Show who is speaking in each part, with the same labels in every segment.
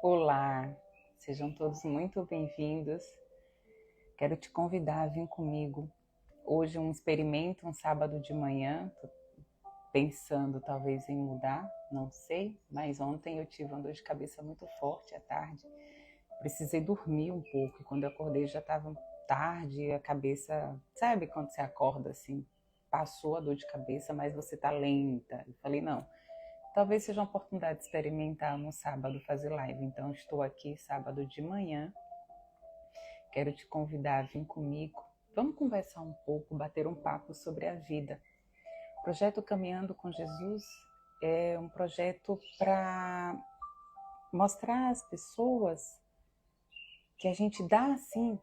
Speaker 1: Olá, sejam todos muito bem-vindos. Quero te convidar a vir comigo. Hoje um experimento, um sábado de manhã. Tô pensando talvez em mudar, não sei, mas ontem eu tive uma dor de cabeça muito forte à tarde. Precisei dormir um pouco e quando eu acordei já estava tarde e a cabeça, sabe quando você acorda assim, passou a dor de cabeça, mas você tá lenta. Eu falei, não, talvez seja uma oportunidade de experimentar no sábado fazer live. Então, estou aqui sábado de manhã. Quero te convidar a vir comigo. Vamos conversar um pouco, bater um papo sobre a vida. O projeto Caminhando com Jesus é um projeto para mostrar às pessoas que a gente dá assim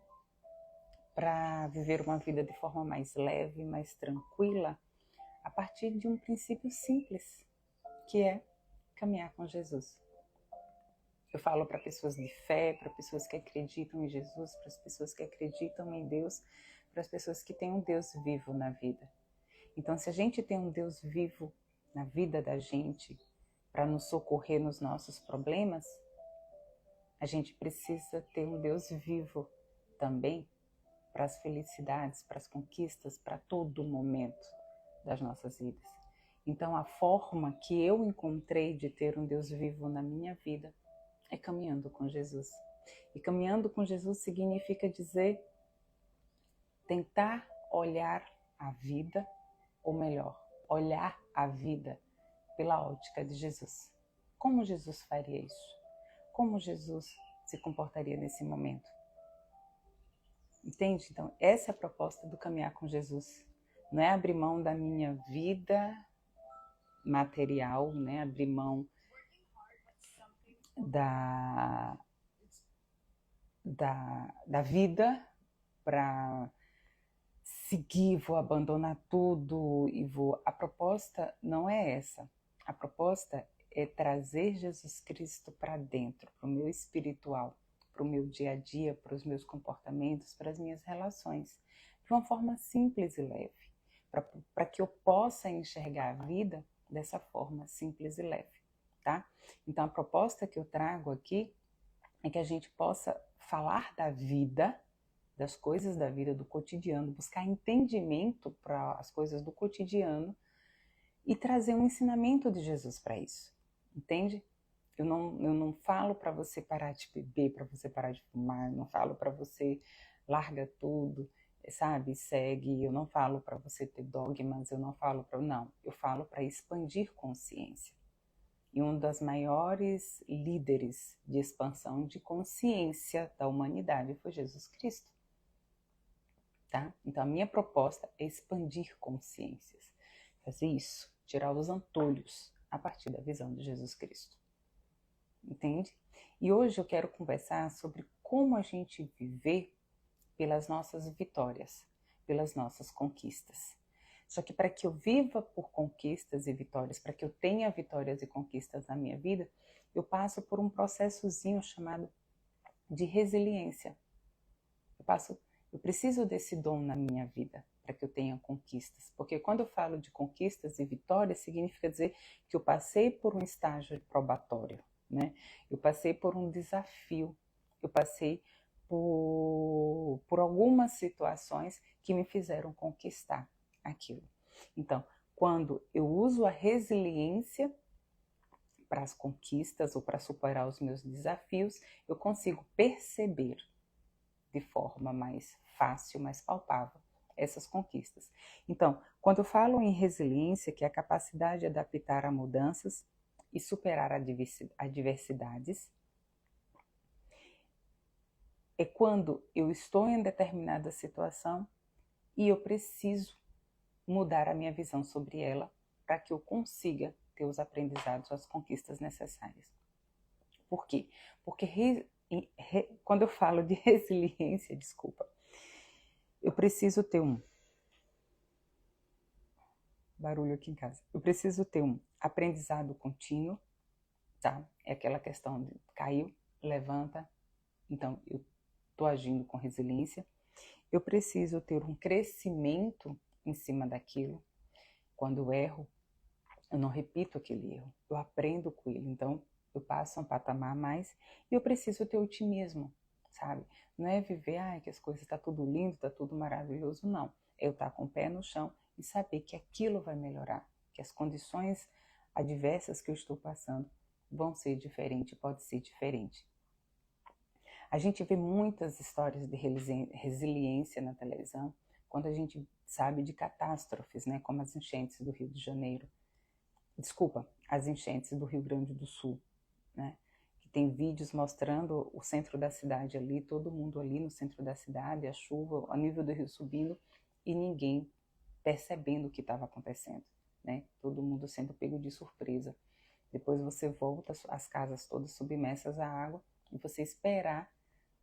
Speaker 1: para viver uma vida de forma mais leve, mais tranquila, a partir de um princípio simples, que é caminhar com Jesus. Eu falo para pessoas de fé, para pessoas que acreditam em Jesus, para as pessoas que acreditam em Deus, para as pessoas que têm um Deus vivo na vida. Então, se a gente tem um Deus vivo na vida da gente para nos socorrer nos nossos problemas, a gente precisa ter um Deus vivo também para as felicidades, para as conquistas, para todo momento das nossas vidas. Então, a forma que eu encontrei de ter um Deus vivo na minha vida é caminhando com Jesus. E caminhando com Jesus significa dizer tentar olhar a vida, ou melhor, olhar a vida pela ótica de Jesus. Como Jesus faria isso? Como Jesus se comportaria nesse momento? Entende? Então, essa é a proposta do caminhar com Jesus. Não é abrir mão da minha vida material, né? Abrir mão da vida para seguir, vou abandonar tudo e vou. A proposta não é essa. A proposta é trazer Jesus Cristo para dentro, para o meu espiritual, para o meu dia a dia, para os meus comportamentos, para as minhas relações, de uma forma simples e leve, para que eu possa enxergar a vida dessa forma simples e leve, tá? Então a proposta que eu trago aqui é que a gente possa falar da vida, das coisas da vida, do cotidiano, buscar entendimento para as coisas do cotidiano e trazer um ensinamento de Jesus para isso, entende? Eu não falo para você parar de beber, para você parar de fumar, não falo para você larga tudo, sabe, segue, eu não falo para você ter dogmas, eu não falo para, não, eu falo para expandir consciência. E um dos maiores líderes de expansão de consciência da humanidade foi Jesus Cristo. Tá? Então a minha proposta é expandir consciências, fazer isso, tirar os antolhos a partir da visão de Jesus Cristo, entende? E hoje eu quero conversar sobre como a gente viver pelas nossas vitórias, pelas nossas conquistas. Só que para que eu viva por conquistas e vitórias, para que eu tenha vitórias e conquistas na minha vida, eu passo por um processozinho chamado de resiliência. Eu preciso desse dom na minha vida para que eu tenha conquistas. Porque quando eu falo de conquistas e vitórias, significa dizer que eu passei por um estágio probatório, né? Eu passei por um desafio, eu passei por algumas situações que me fizeram conquistar aquilo. Então, quando eu uso a resiliência para as conquistas ou para superar os meus desafios, eu consigo perceber de forma mais fácil, mais palpável, essas conquistas. Então, quando eu falo em resiliência, que é a capacidade de adaptar a mudanças e superar adversidades, é quando eu estou em determinada situação e eu preciso mudar a minha visão sobre ela para que eu consiga ter os aprendizados, as conquistas necessárias. Por quê? Porque quando eu falo de resiliência, desculpa, eu preciso ter um barulho aqui em casa. Eu preciso ter um aprendizado contínuo, tá? É aquela questão de caiu, levanta. Então, eu estou agindo com resiliência. Eu preciso ter um crescimento em cima daquilo. Quando eu erro, eu não repito aquele erro. Eu aprendo com ele. Então, eu passo a um patamar a mais e eu preciso ter otimismo, sabe? Não é viver, que as coisas tá tudo lindo, tá tudo maravilhoso, não. Eu estar com o pé no chão e saber que aquilo vai melhorar, que as condições adversas que eu estou passando vão ser diferentes, pode ser diferente. A gente vê muitas histórias de resiliência na televisão quando a gente sabe de catástrofes, né, como as enchentes do Rio de Janeiro. Desculpa, as enchentes do Rio Grande do Sul, né? Que tem vídeos mostrando o centro da cidade ali, todo mundo ali no centro da cidade, a chuva, o nível do rio subindo e ninguém percebendo o que estava acontecendo, né? Todo mundo sendo pego de surpresa. Depois você volta, as casas todas submersas à água e você esperar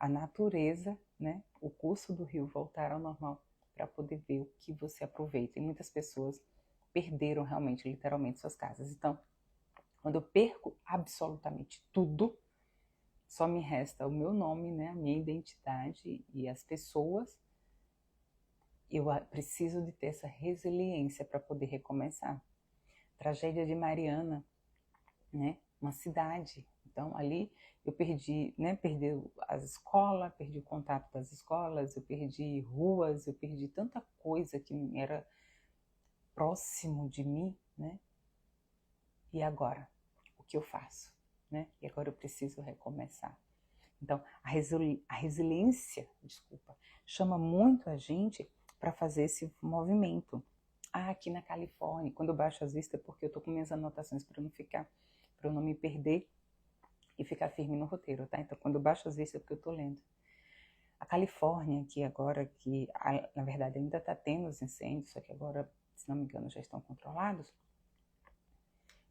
Speaker 1: a natureza, né, o curso do rio voltar ao normal para poder ver o que você aproveita. E muitas pessoas perderam realmente, literalmente, suas casas. Então, quando eu perco absolutamente tudo, só me resta o meu nome, né, a minha identidade e as pessoas. Eu preciso de ter essa resiliência para poder recomeçar. Tragédia de Mariana, né, uma cidade. Então, ali eu perdi, né, perdi as escolas, perdi o contato das escolas, eu perdi ruas, eu perdi tanta coisa que era próximo de mim, né? E agora? O que eu faço? Né? E agora eu preciso recomeçar. Então, a resiliência, chama muito a gente para fazer esse movimento. Aqui na Califórnia, quando eu baixo as vistas, é porque eu estou com minhas anotações para eu não me perder e ficar firme no roteiro, tá? Então, quando eu baixo as vistas é porque eu estou lendo. A Califórnia, que agora, na verdade ainda está tendo os incêndios, só que agora, se não me engano, já estão controlados.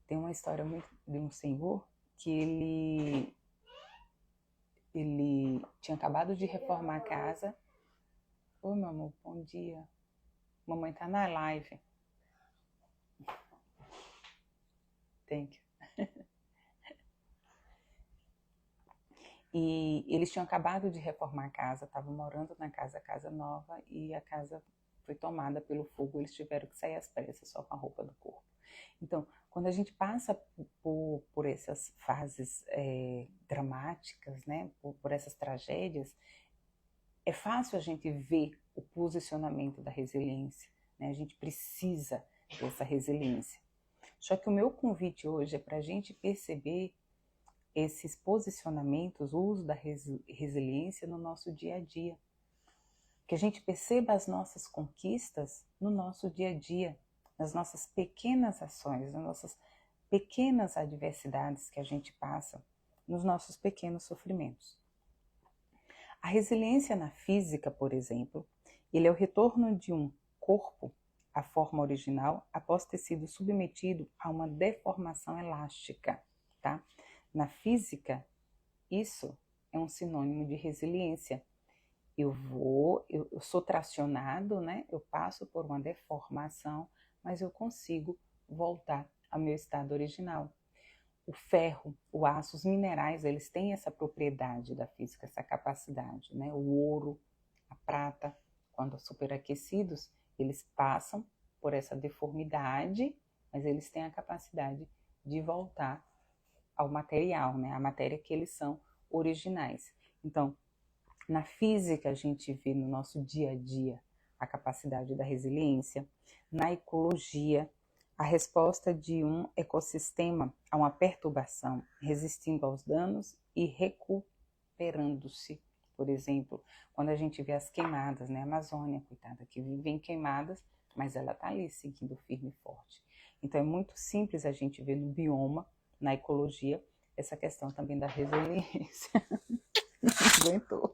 Speaker 1: Tem uma história de um senhor que ele tinha acabado de reformar a casa. Oi, meu amor, bom dia. Mamãe tá na live. Thank you. E eles tinham acabado de reformar a casa, estavam morando na casa nova, e a casa foi tomada pelo fogo, eles tiveram que sair às pressas, só com a roupa do corpo. Então, quando a gente passa por essas fases dramáticas, né, por essas tragédias, é fácil a gente ver o posicionamento da resiliência, né? A gente precisa dessa resiliência. Só que o meu convite hoje é para a gente perceber esses posicionamentos, o uso da resiliência no nosso dia a dia. Que a gente perceba as nossas conquistas no nosso dia a dia, nas nossas pequenas ações, nas nossas pequenas adversidades que a gente passa, nos nossos pequenos sofrimentos. A resiliência na física, por exemplo, ele é o retorno de um corpo à forma original após ter sido submetido a uma deformação elástica, tá? Na física, isso é um sinônimo de resiliência. Eu sou tracionado, né? Eu passo por uma deformação, mas eu consigo voltar ao meu estado original. O ferro, o aço, os minerais, eles têm essa propriedade da física, essa capacidade, né? O ouro, a prata, quando superaquecidos, eles passam por essa deformidade, mas eles têm a capacidade de voltar ao material, né? A matéria que eles são originais. Então, na física, a gente vê no nosso dia a dia a capacidade da resiliência. Na ecologia, a resposta de um ecossistema a uma perturbação, resistindo aos danos e recuperando-se. Por exemplo, quando a gente vê as queimadas, né? A Amazônia, coitada, que vive em queimadas, mas ela está ali seguindo firme e forte. Então é muito simples a gente ver no bioma, na ecologia, essa questão também da resiliência. Não aguentou.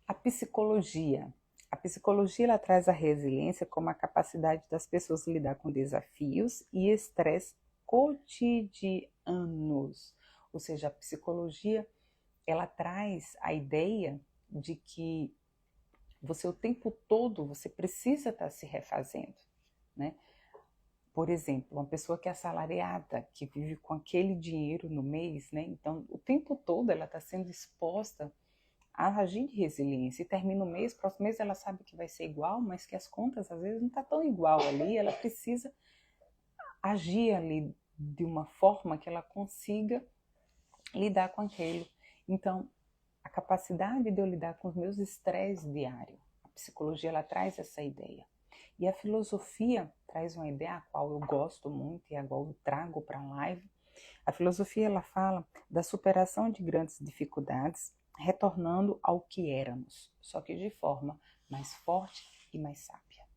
Speaker 1: A psicologia. A psicologia ela traz a resiliência como a capacidade das pessoas lidar com desafios e estresse cotidianos. Ou seja, a psicologia ela traz a ideia de que você o tempo todo você precisa estar se refazendo, né? Por exemplo, uma pessoa que é assalariada, que vive com aquele dinheiro no mês, né? Então, o tempo todo ela está sendo exposta a agir de resiliência e termina o mês, próximo mês ela sabe que vai ser igual, mas que as contas às vezes não tá tão igual ali, ela precisa agir ali de uma forma que ela consiga lidar com aquilo. Então, a capacidade de eu lidar com os meus estresses diários, a psicologia ela traz essa ideia. E a filosofia traz uma ideia a qual eu gosto muito e a qual eu trago para a live. A filosofia ela fala da superação de grandes dificuldades, retornando ao que éramos, só que de forma mais forte e mais sábia.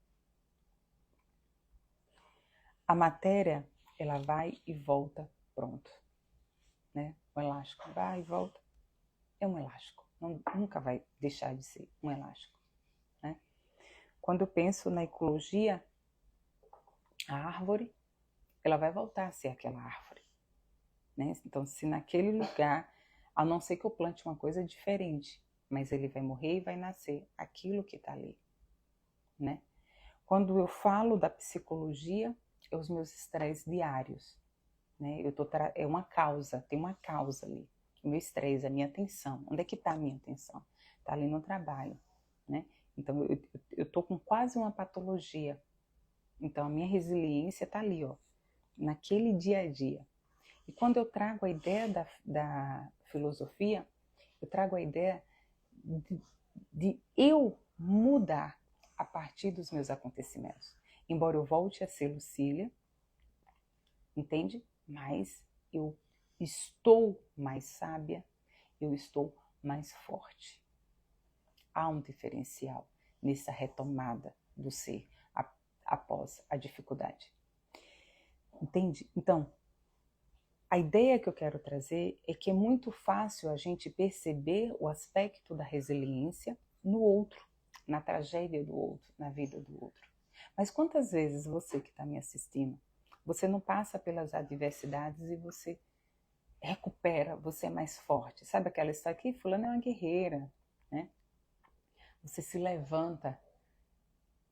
Speaker 1: A matéria, ela vai e volta, pronto. Né? O elástico vai e volta, é um elástico, nunca vai deixar de ser um elástico. Né? Quando eu penso na ecologia, a árvore, ela vai voltar a ser aquela árvore. Né? Então, se naquele lugar, a não ser que eu plante uma coisa diferente, mas ele vai morrer e vai nascer aquilo que está ali. Né? Quando eu falo da psicologia, é os meus estresses diários. Né? É uma causa, tem uma causa ali. O meu estresse, a minha atenção. Onde é que está a minha atenção? Está ali no trabalho. Né? Então, eu estou com quase uma patologia. Então, a minha resiliência está ali, ó, naquele dia a dia. E quando eu trago a ideia da filosofia, eu trago a ideia de eu mudar a partir dos meus acontecimentos. Embora eu volte a ser Lucília, entende? Mas eu estou mais sábia, eu estou mais forte. Há um diferencial nessa retomada do ser após a dificuldade. Entende? Então, a ideia que eu quero trazer é que é muito fácil a gente perceber o aspecto da resiliência no outro, na tragédia do outro, na vida do outro. Mas quantas vezes você que está me assistindo, você não passa pelas adversidades e você recupera, você é mais forte? Sabe aquela história que fulano é uma guerreira, né? Você se levanta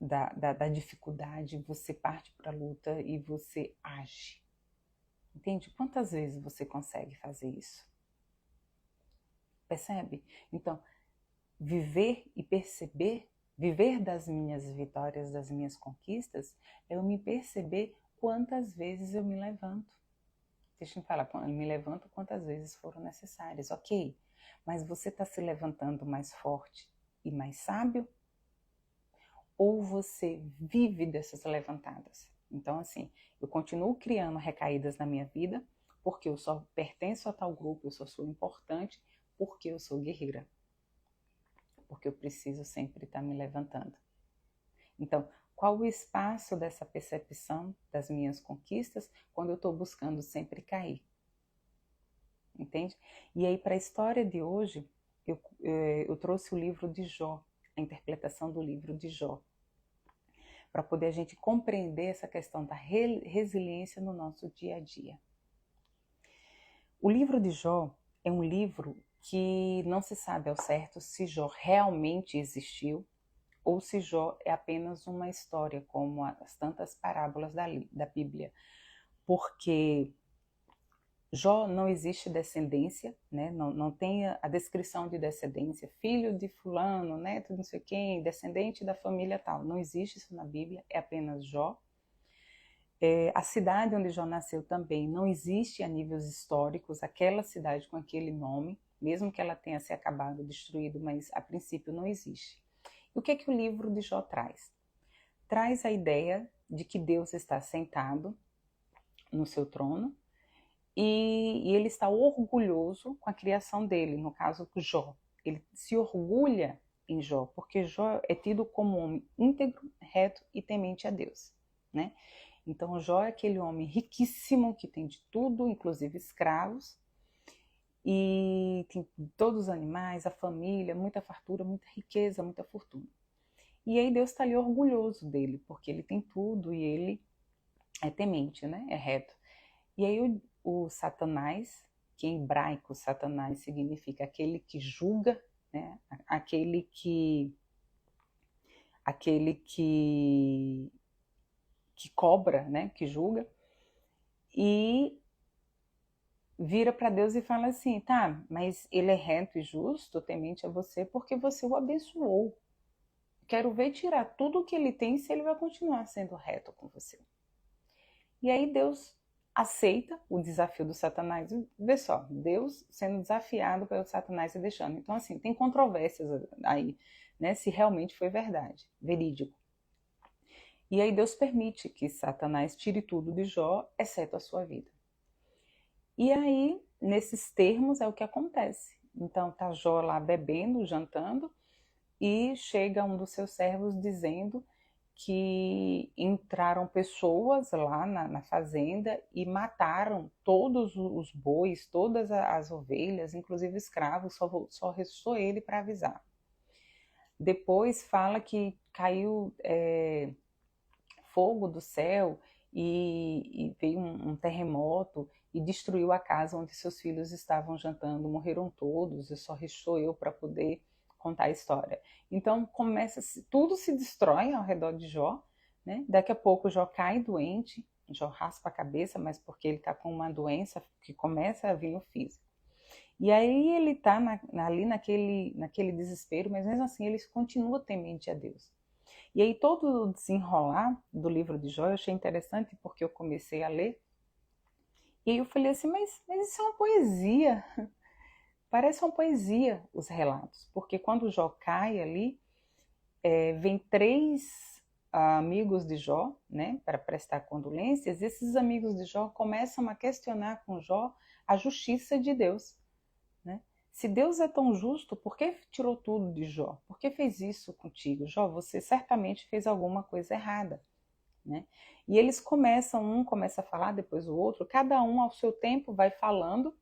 Speaker 1: da dificuldade, você parte para a luta e você age. Entende? Quantas vezes você consegue fazer isso? Percebe? Então, viver e perceber, viver das minhas vitórias, das minhas conquistas, é eu me perceber quantas vezes eu me levanto. Deixa eu falar, eu me levanto quantas vezes foram necessárias, ok. Mas você está se levantando mais forte e mais sábio? Ou você vive dessas levantadas? Então, assim, eu continuo criando recaídas na minha vida, porque eu só pertenço a tal grupo, eu só sou importante, porque eu sou guerreira. Porque eu preciso sempre estar me levantando. Então, qual o espaço dessa percepção das minhas conquistas quando eu estou buscando sempre cair? Entende? E aí, para a história de hoje, eu trouxe o livro de Jó, a interpretação do livro de Jó, para poder a gente compreender essa questão da resiliência no nosso dia a dia. O livro de Jó é um livro que não se sabe ao certo se Jó realmente existiu ou se Jó é apenas uma história, como as tantas parábolas da Bíblia. Porque Jó não existe descendência, né? Não tem a descrição de descendência, filho de fulano, neto de não sei quem, descendente da família tal. Não existe isso na Bíblia, é apenas Jó. A cidade onde Jó nasceu também não existe a níveis históricos, aquela cidade com aquele nome, mesmo que ela tenha se acabado, destruído, mas a princípio não existe. E o que é que o livro de Jó traz? Traz a ideia de que Deus está sentado no seu trono, e ele está orgulhoso com a criação dele, no caso Jó. Ele se orgulha em Jó, porque Jó é tido como um homem íntegro, reto e temente a Deus, né? Então Jó é aquele homem riquíssimo que tem de tudo, inclusive escravos, e tem todos os animais, a família, muita fartura, muita riqueza, muita fortuna. E aí Deus está ali orgulhoso dele, porque ele tem tudo e ele é temente, né? É reto. E aí o Satanás, que em hebraico Satanás significa aquele que julga, né? aquele que cobra, né? Que julga, e vira para Deus e fala assim, tá, mas ele é reto e justo, temente a você, porque você o abençoou. Quero ver tirar tudo o que ele tem se ele vai continuar sendo reto com você. E aí Deus aceita o desafio do Satanás. Vê só, Deus sendo desafiado pelo Satanás e deixando. Então, assim, tem controvérsias aí, né? Se realmente foi verdade, verídico. E aí Deus permite que Satanás tire tudo de Jó, exceto a sua vida. E aí, nesses termos, é o que acontece. Então, tá Jó lá bebendo, jantando, e chega um dos seus servos dizendo que entraram pessoas lá na fazenda e mataram todos os bois, todas as ovelhas, inclusive escravos, só restou ele para avisar. Depois fala que caiu fogo do céu e veio um terremoto e destruiu a casa onde seus filhos estavam jantando, morreram todos e só restou eu para poder contar a história. Então começa, tudo se destrói ao redor de Jó, né? Daqui a pouco Jó cai doente, Jó raspa a cabeça, mas porque ele está com uma doença que começa a vir no físico. E aí ele está ali naquele desespero, mas mesmo assim ele continua temente a Deus. E aí todo o desenrolar do livro de Jó eu achei interessante porque eu comecei a ler e aí eu falei assim, mas isso é uma poesia, parece uma poesia os relatos, porque quando Jó cai ali, vem três amigos de Jó, né, para prestar condolências, e esses amigos de Jó começam a questionar com Jó a justiça de Deus, né? Se Deus é tão justo, por que tirou tudo de Jó? Por que fez isso contigo? Jó, você certamente fez alguma coisa errada, né? E eles começam, um começa a falar, depois o outro, cada um ao seu tempo vai falando.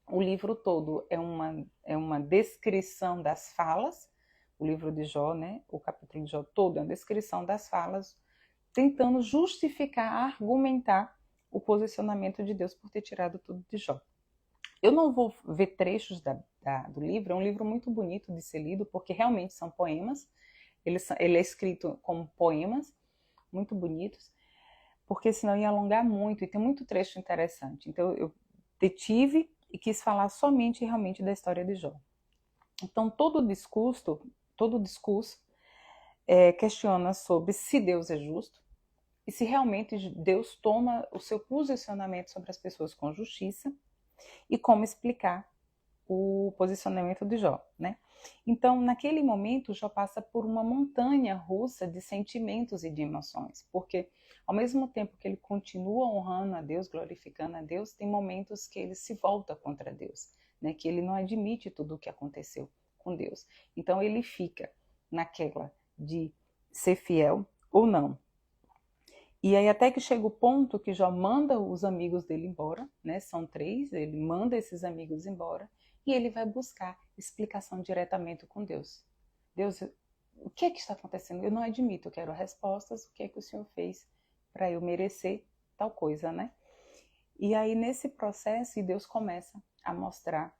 Speaker 1: O livro todo é uma descrição das falas, o livro de Jó, né? O capítulo de Jó todo é uma descrição das falas, tentando justificar, argumentar o posicionamento de Deus por ter tirado tudo de Jó. Eu não vou ver trechos do livro, é um livro muito bonito de ser lido, porque realmente são poemas, ele é escrito como poemas, muito bonitos, porque senão ia alongar muito, e tem muito trecho interessante. Então eu detive e quis falar somente realmente da história de Jó. Então todo discurso questiona sobre se Deus é justo, e se realmente Deus toma o seu posicionamento sobre as pessoas com justiça, e como explicar o posicionamento de Jó, né? Então, naquele momento, Jó passa por uma montanha russa de sentimentos e de emoções, porque ao mesmo tempo que ele continua honrando a Deus, glorificando a Deus, tem momentos que ele se volta contra Deus, né? Que ele não admite tudo o que aconteceu com Deus. Então, ele fica naquela de ser fiel ou não. E aí até que chega o ponto que Jó manda os amigos dele embora, né? São três, ele manda esses amigos embora e ele vai buscar explicação diretamente com Deus. Deus, o que é que está acontecendo? Eu não admito, eu quero respostas, o que é que o Senhor fez para eu merecer tal coisa, né? E aí nesse processo Deus começa a mostrar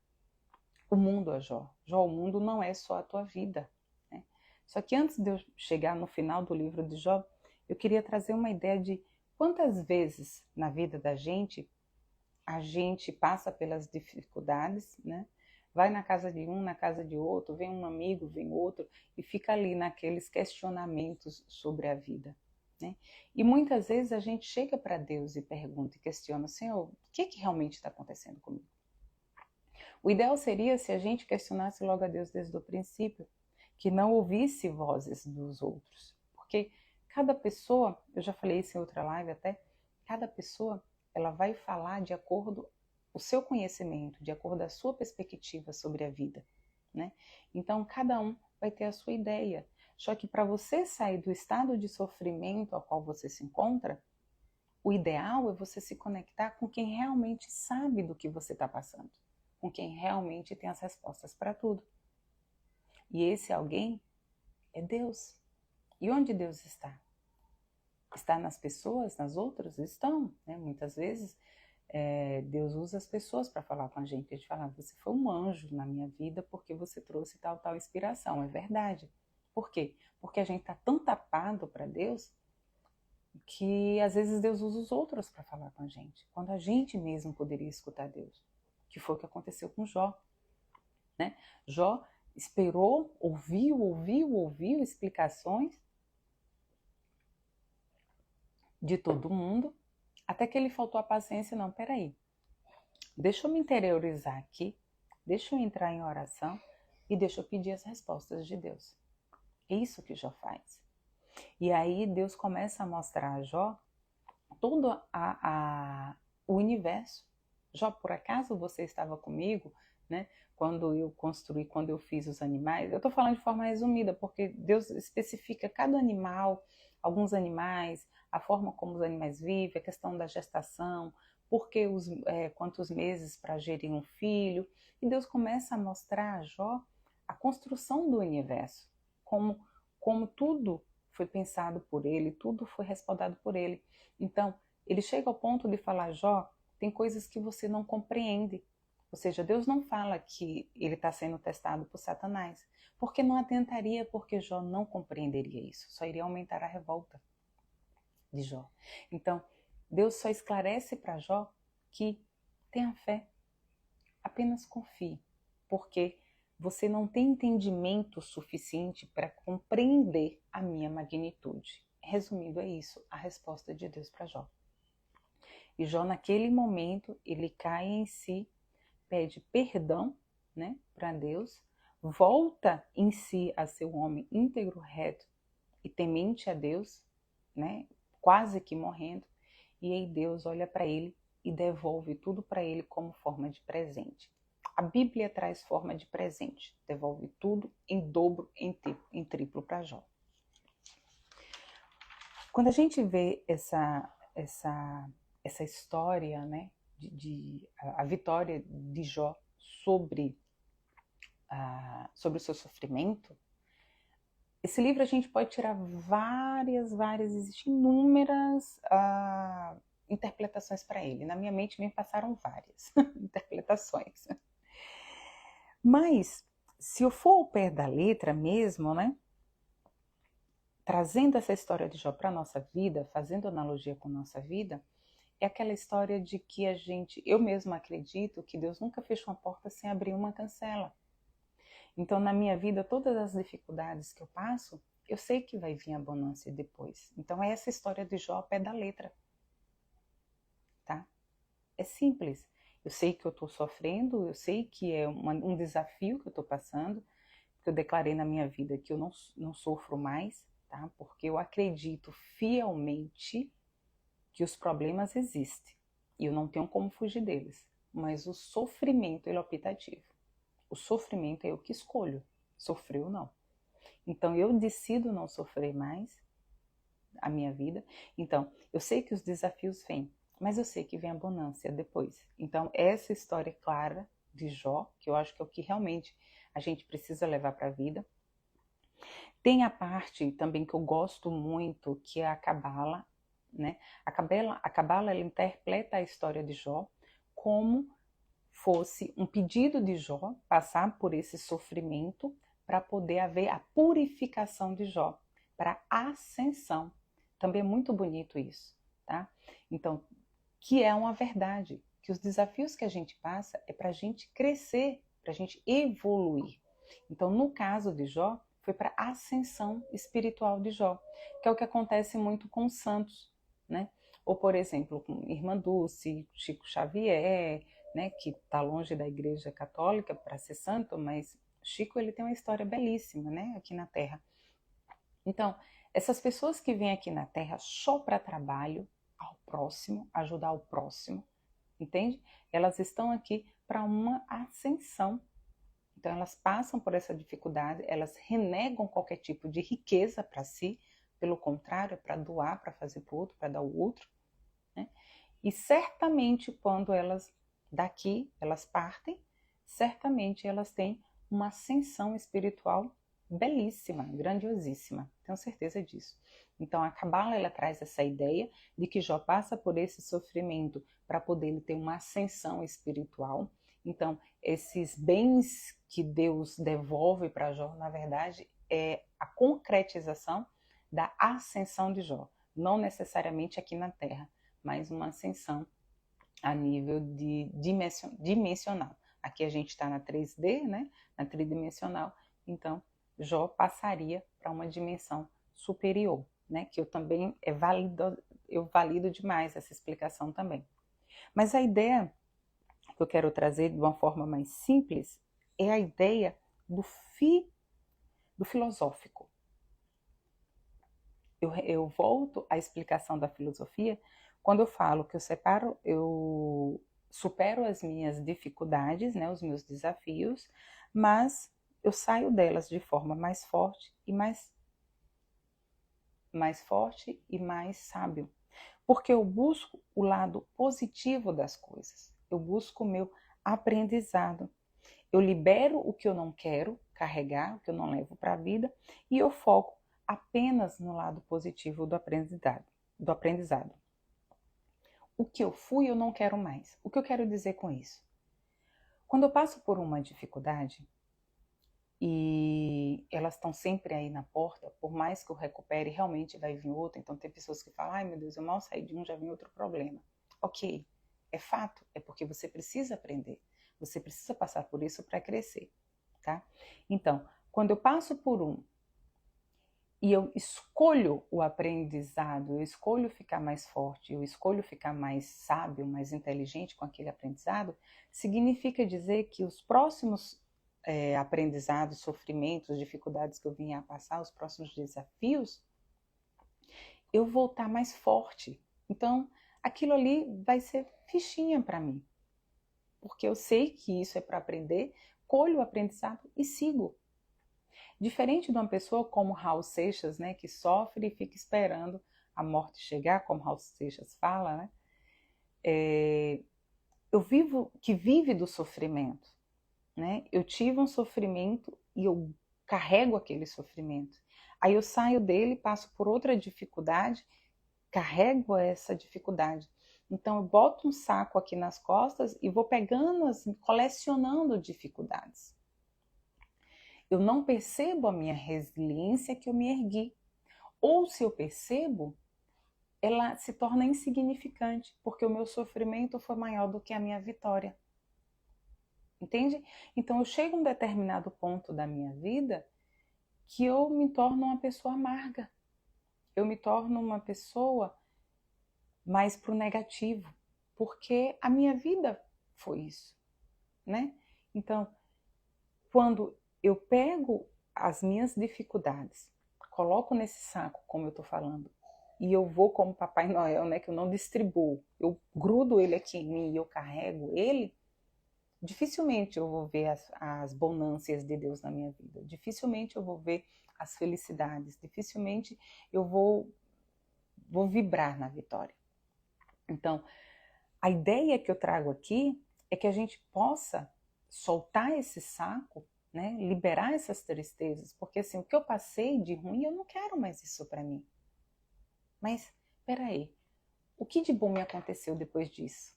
Speaker 1: o mundo a Jó. Jó, o mundo não é só a tua vida, né? Só que antes de eu chegar no final do livro de Jó, eu queria trazer uma ideia de quantas vezes na vida da gente a gente passa pelas dificuldades, né? Vai na casa de um, na casa de outro, vem um amigo, vem outro, e fica ali naqueles questionamentos sobre a vida, né? E muitas vezes a gente chega para Deus e pergunta e questiona, Senhor, o que realmente está acontecendo comigo? O ideal seria se a gente questionasse logo a Deus desde o princípio, que não ouvisse vozes dos outros, porque cada pessoa, eu já falei isso em outra live até, cada pessoa ela vai falar de acordo o seu conhecimento, de acordo a sua perspectiva sobre a vida, né? Então cada um vai ter a sua ideia. Só que para você sair do estado de sofrimento ao qual você se encontra, o ideal é você se conectar com quem realmente sabe do que você está passando, com quem realmente tem as respostas para tudo. E esse alguém é Deus. E onde Deus está? Está nas pessoas, nas outras? Estão, né? Muitas vezes Deus usa as pessoas para falar com a gente. A gente fala, você foi um anjo na minha vida porque você trouxe tal inspiração. É verdade. Por quê? Porque a gente está tão tapado para Deus que às vezes Deus usa os outros para falar com a gente, quando a gente mesmo poderia escutar Deus, que foi o que aconteceu com Jó, né? Jó esperou, ouviu explicações de todo mundo, até que ele faltou a paciência. Não, peraí, deixa eu me interiorizar aqui, deixa eu entrar em oração e deixa eu pedir as respostas de Deus. É isso que Jó faz. E aí Deus começa a mostrar a Jó todo o universo. Jó, por acaso você estava comigo, né? Quando eu construí, quando eu fiz os animais? Eu estou falando de forma resumida, porque Deus especifica cada animal, alguns animais, a forma como os animais vivem, a questão da gestação, porque quantos meses para gerir um filho. E Deus começa a mostrar a Jó a construção do universo, como tudo foi pensado por ele, tudo foi respaldado por ele. Então, ele chega ao ponto de falar: Jó, tem coisas que você não compreende. Ou seja, Deus não fala que ele está sendo testado por Satanás, porque não atentaria, porque Jó não compreenderia isso, só iria aumentar a revolta de Jó. Então, Deus só esclarece para Jó que tenha fé, apenas confie, porque você não tem entendimento suficiente para compreender a minha magnitude. Resumindo, é isso, a resposta de Deus para Jó. E Jó, naquele momento, ele cai em si, pede perdão, né, para Deus, volta em si a ser um homem íntegro, reto e temente a Deus, né, quase que morrendo, e aí Deus olha para ele e devolve tudo para ele como forma de presente. A Bíblia traz forma de presente, devolve tudo em dobro, em triplo para Jó. Quando a gente vê essa história, né, a vitória de Jó sobre o seu sofrimento, esse livro a gente pode tirar existem inúmeras interpretações para ele. Na minha mente me passaram várias interpretações. Mas, se eu for ao pé da letra mesmo, né, trazendo essa história de Jó para a nossa vida, fazendo analogia com a nossa vida, é aquela história de que eu mesma acredito que Deus nunca fecha uma porta sem abrir uma cancela. Então, na minha vida, todas as dificuldades que eu passo, eu sei que vai vir a bonança depois. Então, é essa história de Jó ao pé da letra. Tá? É simples. Eu sei que eu estou sofrendo, eu sei que é um desafio que eu estou passando, porque eu declarei na minha vida que eu não sofro mais, tá? Porque eu acredito fielmente que os problemas existem e eu não tenho como fugir deles. Mas o sofrimento, ele é optativo. O sofrimento é eu que escolho, sofrer ou não. Então, eu decido não sofrer mais a minha vida. Então, eu sei que os desafios vêm, mas eu sei que vem a bonança depois. Então, essa história clara de Jó, que eu acho que é o que realmente a gente precisa levar para a vida. Tem a parte também que eu gosto muito, que é a Cabala, né? A Cabala, ela interpreta a história de Jó como fosse um pedido de Jó passar por esse sofrimento para poder haver a purificação de Jó, para a ascensão. Também é muito bonito isso, tá? Então, que é uma verdade, que os desafios que a gente passa é para a gente crescer, para a gente evoluir. Então, no caso de Jó, foi para a ascensão espiritual de Jó, que é o que acontece muito com os santos, né? Ou, por exemplo, com Irmã Dulce, Chico Xavier, né, que está longe da Igreja Católica para ser santo, mas Chico, ele tem uma história belíssima, né, aqui na Terra. Então, essas pessoas que vêm aqui na Terra só para trabalho ao próximo, ajudar o próximo, entende? Elas estão aqui para uma ascensão. Então, elas passam por essa dificuldade, elas renegam qualquer tipo de riqueza para si, pelo contrário, é para doar, para fazer para o outro, para dar ao outro, né? E certamente, quando elas elas partem, certamente elas têm uma ascensão espiritual belíssima, grandiosíssima, tenho certeza disso. Então a Cabala, ela traz essa ideia de que Jó passa por esse sofrimento para poder ter uma ascensão espiritual. Então esses bens que Deus devolve para Jó, na verdade, é a concretização da ascensão de Jó, não necessariamente aqui na Terra, mas uma ascensão a nível de dimensional. Aqui a gente está na 3D, né? Na tridimensional, então Jó passaria para uma dimensão superior, né? Que eu também eu valido demais essa explicação também. Mas a ideia que eu quero trazer de uma forma mais simples é a ideia do filosófico. Eu volto à explicação da filosofia quando eu falo que eu supero as minhas dificuldades, né, os meus desafios, mas eu saio delas de forma mais forte e mais sábio, porque eu busco o lado positivo das coisas. Eu busco o meu aprendizado. Eu libero o que eu não quero carregar, o que eu não levo para a vida, e eu foco apenas no lado positivo do aprendizado. O que eu fui, eu não quero mais. O que eu quero dizer com isso? Quando eu passo por uma dificuldade, e elas estão sempre aí na porta, por mais que eu recupere, realmente vai vir outra. Então tem pessoas que falam, ai meu Deus, eu mal saí de um, já vem outro problema. Ok, é fato, é porque você precisa aprender. Você precisa passar por isso para crescer, tá? Então, quando eu passo por um e eu escolho o aprendizado, eu escolho ficar mais forte, eu escolho ficar mais sábio, mais inteligente com aquele aprendizado, significa dizer que os próximos aprendizados, sofrimentos, dificuldades que eu vinha a passar, os próximos desafios, eu vou estar mais forte. Então, aquilo ali vai ser fichinha para mim, porque eu sei que isso é para aprender, colho o aprendizado e sigo. Diferente de uma pessoa como Raul Seixas, né, que sofre e fica esperando a morte chegar, como Raul Seixas fala, né? Que vive do sofrimento, né? Eu tive um sofrimento e eu carrego aquele sofrimento. Aí eu saio dele, passo por outra dificuldade, carrego essa dificuldade. Então eu boto um saco aqui nas costas e vou pegando, assim, colecionando dificuldades. Eu não percebo a minha resiliência que eu me ergui. Ou se eu percebo, ela se torna insignificante, porque o meu sofrimento foi maior do que a minha vitória. Entende? Então eu chego a um determinado ponto da minha vida que eu me torno uma pessoa amarga. Eu me torno uma pessoa mais pro negativo, porque a minha vida foi isso, né? Então, quando eu pego as minhas dificuldades, coloco nesse saco, como eu estou falando, e eu vou como Papai Noel, né, que eu não distribuo, eu grudo ele aqui em mim e eu carrego ele, dificilmente eu vou ver as bonâncias de Deus na minha vida, dificilmente eu vou ver as felicidades, dificilmente eu vou vibrar na vitória. Então, a ideia que eu trago aqui é que a gente possa soltar esse saco, né? Liberar essas tristezas, porque assim, o que eu passei de ruim, eu não quero mais isso para mim. Mas, peraí, o que de bom me aconteceu depois disso?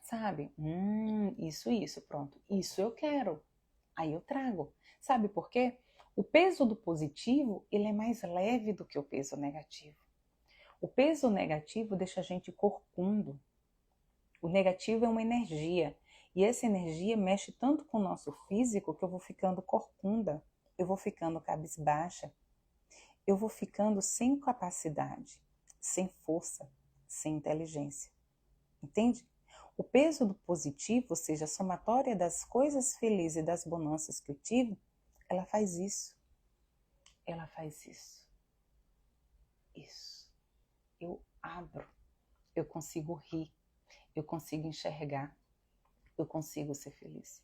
Speaker 1: Sabe? Isso, pronto. Isso eu quero. Aí eu trago. Sabe por quê? O peso do positivo, ele é mais leve do que o peso negativo. O peso negativo deixa a gente corcundo. O negativo é uma energia. E essa energia mexe tanto com o nosso físico que eu vou ficando corcunda, eu vou ficando cabisbaixa, eu vou ficando sem capacidade, sem força, sem inteligência. Entende? O peso do positivo, ou seja, a somatória das coisas felizes e das bonanças que eu tive, ela faz isso. Ela faz isso. Isso. Eu abro. Eu consigo rir. Eu consigo enxergar. Eu consigo ser feliz.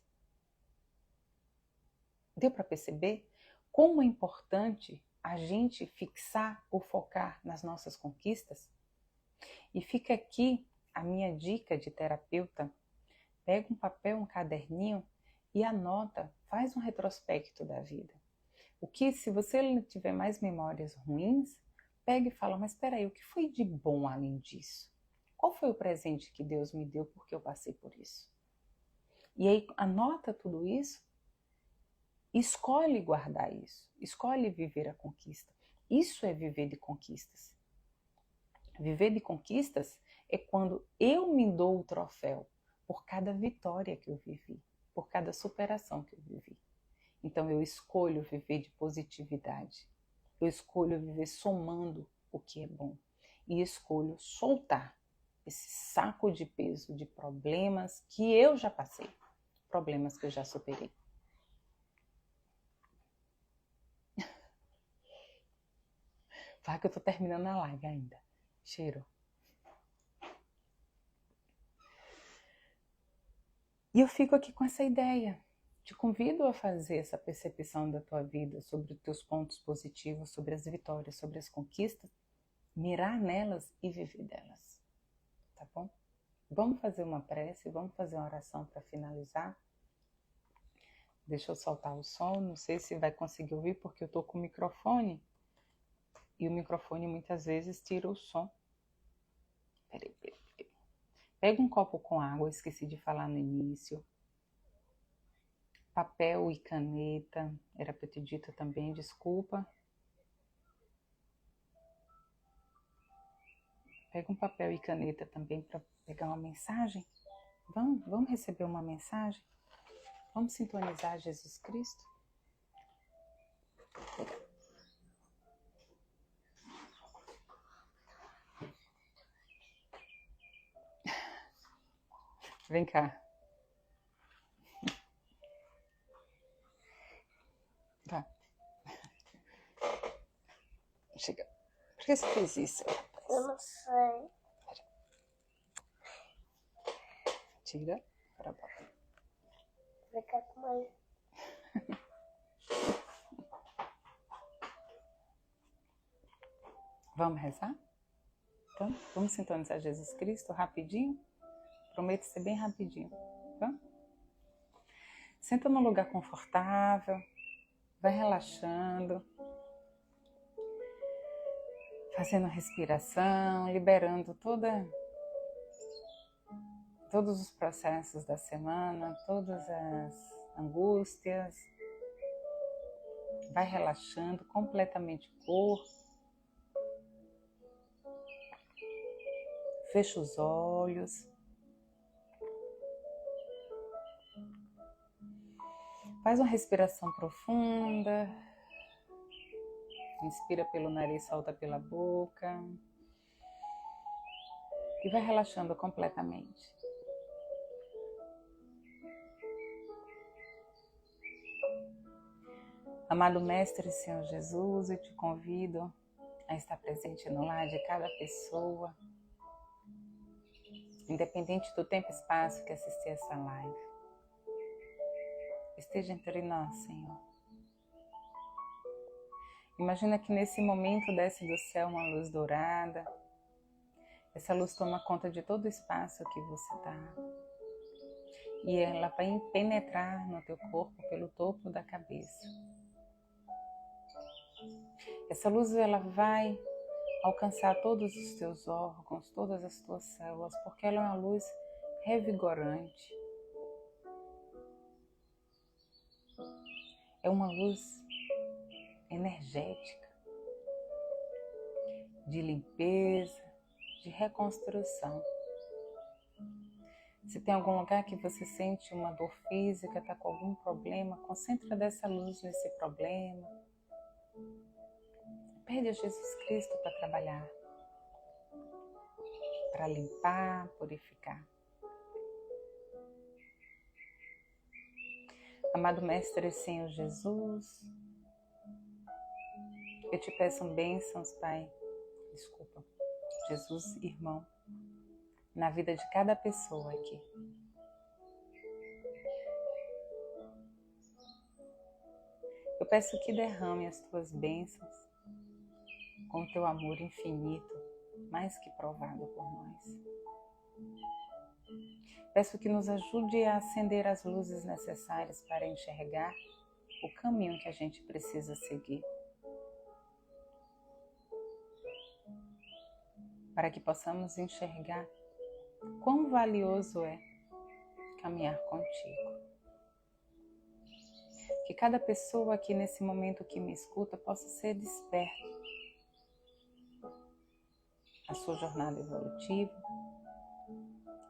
Speaker 1: Deu para perceber como é importante a gente fixar ou focar nas nossas conquistas? E fica aqui a minha dica de terapeuta. Pega um papel, um caderninho e anota, faz um retrospecto da vida. O que, se você tiver mais memórias ruins, pega e fala, mas espera aí, o que foi de bom além disso? Qual foi o presente que Deus me deu porque eu passei por isso? E aí anota tudo isso, escolhe guardar isso, escolhe viver a conquista. Isso é viver de conquistas. Viver de conquistas é quando eu me dou o troféu por cada vitória que eu vivi, por cada superação que eu vivi. Então eu escolho viver de positividade. Eu escolho viver somando o que é bom. E escolho soltar esse saco de peso de problemas que eu já passei, problemas que eu já superei. Vai que eu tô terminando a live ainda. Cheiro. E eu fico aqui com essa ideia. Te convido a fazer essa percepção da tua vida sobre os teus pontos positivos, sobre as vitórias, sobre as conquistas, mirar nelas e viver delas. Tá bom? Vamos fazer uma prece, vamos fazer uma oração para finalizar. Deixa eu soltar o som, não sei se vai conseguir ouvir porque eu tô com o microfone e o microfone muitas vezes tira o som. Peraí. Pega um copo com água, esqueci de falar no início. Papel e caneta, era para ter dito também, desculpa. Pega um papel e caneta também para pegar uma mensagem. Vamos receber uma mensagem? Vamos sintonizar Jesus Cristo? Vem cá. Tá. Chega. Por que você fez isso?
Speaker 2: Eu não sei.
Speaker 1: Tira para baixo.
Speaker 2: Vai ficar com mais.
Speaker 1: Vamos rezar? Então, vamos sintonizar Jesus Cristo rapidinho? Prometo ser bem rapidinho. Tá? Senta num lugar confortável. Vai relaxando. Fazendo respiração, liberando todos os processos da semana, todas as angústias. Vai relaxando completamente o corpo. Fecha os olhos. Faz uma respiração profunda. Inspira pelo nariz, solta pela boca. E vai relaxando completamente. Amado Mestre Senhor Jesus, eu te convido a estar presente no lar de cada pessoa, independente do tempo e espaço que assistir essa live. Esteja entre nós, Senhor. Imagina que nesse momento desce do céu uma luz dourada. Essa luz toma conta de todo o espaço que você está. E ela vai penetrar no teu corpo pelo topo da cabeça. Essa luz ela vai alcançar todos os teus órgãos, todas as tuas células, porque ela é uma luz revigorante. É uma luz energética, de limpeza, de reconstrução. Se tem algum lugar que você sente uma dor física, está com algum problema, concentra dessa luz nesse problema. Pede a Jesus Cristo para trabalhar, para limpar, purificar. Amado Mestre Senhor Jesus, eu te peço bênçãos, Pai, Jesus, irmão, na vida de cada pessoa aqui. Eu peço que derrame as tuas bênçãos com o teu amor infinito, mais que provado por nós. Peço que nos ajude a acender as luzes necessárias para enxergar o caminho que a gente precisa seguir. Para que possamos enxergar quão valioso é caminhar contigo. Que cada pessoa aqui nesse momento que me escuta possa ser desperta a sua jornada evolutiva,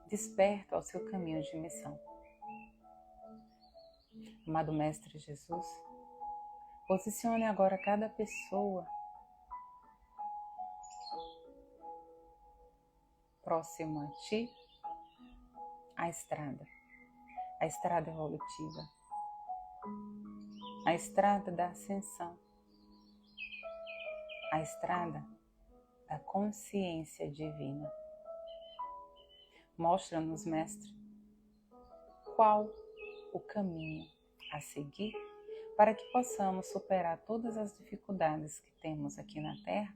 Speaker 1: desperto ao seu caminho de missão. Amado Mestre Jesus, posicione agora cada pessoa próximo a Ti, a estrada evolutiva, a estrada da ascensão, a estrada da consciência divina. Mostra-nos, Mestre, qual o caminho a seguir para que possamos superar todas as dificuldades que temos aqui na Terra,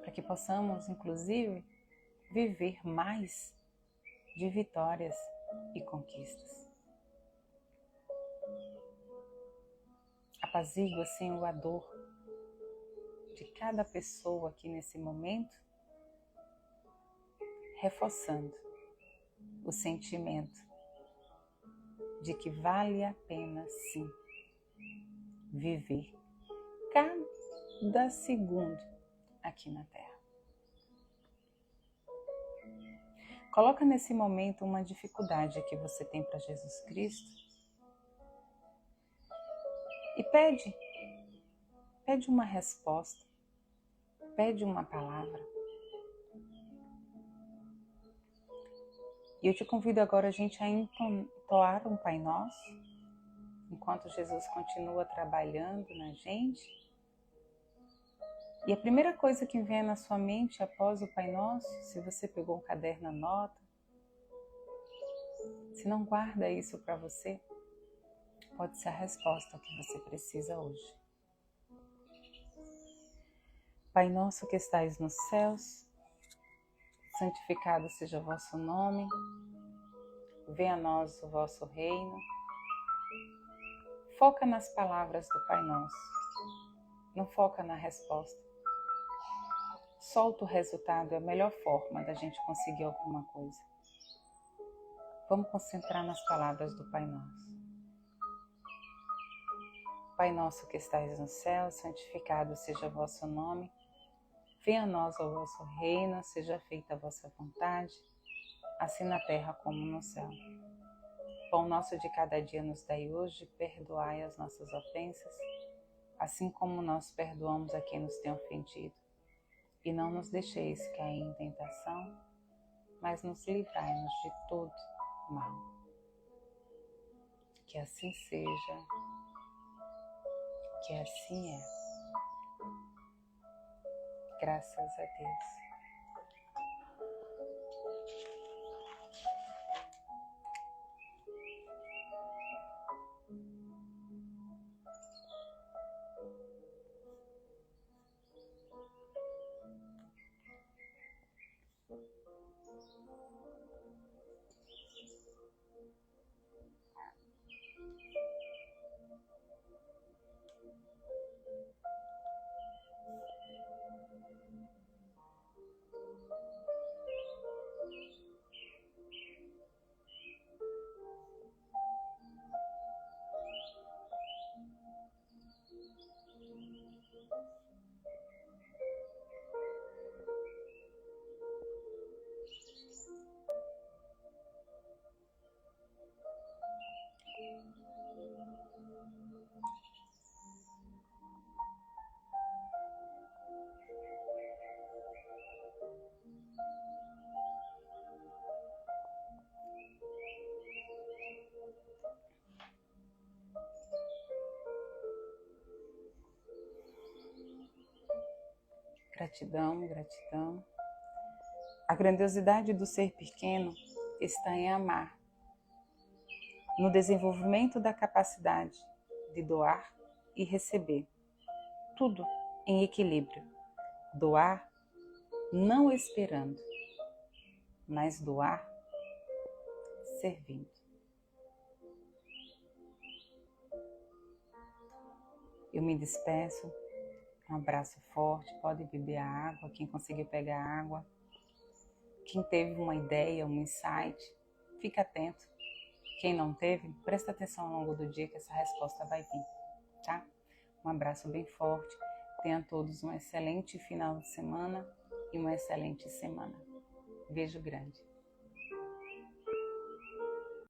Speaker 1: para que possamos, inclusive, viver mais de vitórias e conquistas. Apazigua, Senhor, a dor de cada pessoa aqui nesse momento, reforçando o sentimento de que vale a pena, sim, viver cada segundo aqui na Terra. Coloca nesse momento uma dificuldade que você tem para Jesus Cristo e pede uma resposta, pede uma palavra. E eu te convido agora, gente, a entoar um Pai Nosso, enquanto Jesus continua trabalhando na gente. E a primeira coisa que vem na sua mente após o Pai Nosso, se você pegou um caderno, anota. Se não guarda isso para você, pode ser a resposta que você precisa hoje. Pai nosso que estais nos céus, santificado seja o vosso nome, venha a nós o vosso reino. Foca nas palavras do Pai Nosso, não foca na resposta. Solta o resultado, é a melhor forma da gente conseguir alguma coisa. Vamos concentrar nas palavras do Pai Nosso. Pai nosso que estais no céu, santificado seja o vosso nome. Venha a nós o vosso reino, seja feita a vossa vontade, assim na terra como no céu. Pão nosso de cada dia nos dai hoje, perdoai as nossas ofensas, assim como nós perdoamos a quem nos tem ofendido. E não nos deixeis cair em tentação, mas nos livrai-nos de todo mal. Que assim seja, que assim é. Graças a Deus. Gratidão, gratidão. A grandiosidade do ser pequeno está em amar, no desenvolvimento da capacidade de doar e receber, tudo em equilíbrio. Doar não esperando, mas doar servindo. Eu me despeço, um abraço forte, pode beber a água, quem conseguiu pegar a água. Quem teve uma ideia, um insight, fica atento. Quem não teve, presta atenção ao longo do dia que essa resposta vai vir, tá? Um abraço bem forte. tenham todos um excelente final de semana e uma excelente semana. Beijo grande.